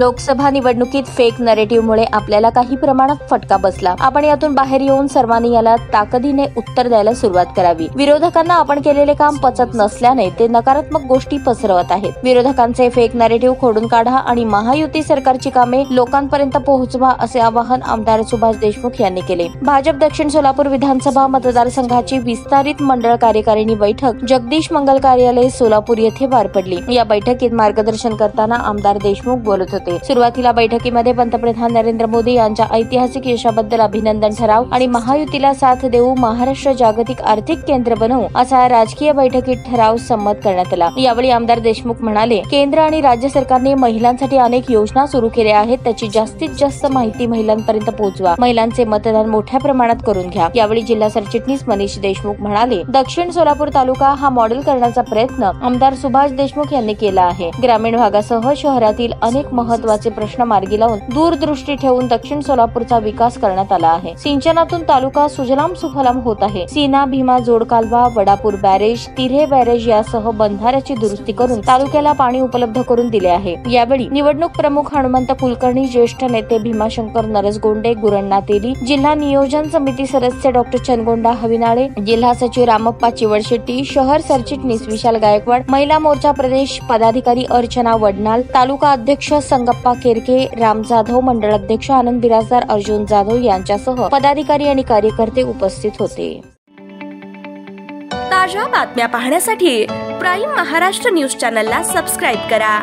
लोकसभा निवडणुकीत फेक नरेटिव्हमुळे आपल्याला काही प्रमाणात फटका बसला. आपण यातून बाहेर येऊन सर्वांनी याला ताकदीने उत्तर द्यायला सुरुवात करावी. विरोधकांना आपण केलेले काम पचत नसल्याने ते नकारात्मक गोष्टी पसरवत आहेत. विरोधकांचे फेक नरेटिव्ह खोडून काढा आणि महायुती सरकारची कामे लोकांपर्यंत पोहोचवा, असे आवाहन आमदार सुभाष देशमुख यांनी केले. भाजप दक्षिण सोलापूर विधानसभा मतदारसंघाची विस्तारित मंडळ कार्यकारिणी बैठक जगदीश मंगल कार्यालय सोलापूर येथे पार पडली. या बैठकीत मार्गदर्शन करताना आमदार देशमुख बोलत होते. सुरुवातीला बैठकीमध्ये पंतप्रधान नरेंद्र मोदी यांच्या ऐतिहासिक यशाबद्दल अभिनंदन ठराव आणि महायुतीला साथ देऊ, महाराष्ट्र जागतिक आर्थिक केंद्र बनवू, असा राजकीय बैठकीत ठराव संमत करण्यात आला. यावेळी आमदार देशमुख म्हणाले, केंद्र आणि राज्य सरकारने महिलांसाठी अनेक योजना सुरू केल्या आहेत. त्याची जास्तीत जास्त माहिती महिलांपर्यंत पोहोचवा. महिलांचे मतदान मोठ्या प्रमाणात करून घ्या. यावेळी जिल्हा सरचिटणीस मनीष देशमुख म्हणाले, दक्षिण सोलापूर तालुका हा मॉडेल करण्याचा प्रयत्न आमदार सुभाष देशमुख यांनी केला आहे. ग्रामीण भागासह शहरातील अनेक महत्त्वाचे प्रश्न मार्गी लावून दूरदृष्टी ठेवून दक्षिण सोलापूरचा विकास करण्यात आला आहे. सिंचनातून तालुका सुजलाम सुफलाम होत आहे. सीना भीमा जोड कालवा, वडापूर बॅरेज, तिऱ्हे बॅरेज यासह बंधाऱ्याची दुरुस्ती करून तालुक्याला पाणी उपलब्ध करून दिले आहे. यावेळी निवडणूक प्रमुख हनुमंत कुलकर्णी, ज्येष्ठ नेते भीमाशंकर नरसगोंडे, गुरण्णा तेली, जिल्हा नियोजन समिती सदस्य डॉ. चनगोंडा हविनाळे, जिल्हा सचिव रामप्पा चिवडशेट्टी, शहर सरचिटणीस विशाल गायकवाड, महिला मोर्चा प्रदेश पदाधिकारी अर्चना वडनाल, तालुका अध्यक्ष संगप्पा केरके, राम जाधव, मंडळ अध्यक्ष आनंद बिराजदार, अर्जुन जाधव यांच्यासह पदाधिकारी आणि कार्यकर्ते उपस्थित होते. ताज्या बातम्या पाहण्यासाठी प्राईम महाराष्ट्र न्यूज चॅनलला सबस्क्राईब करा.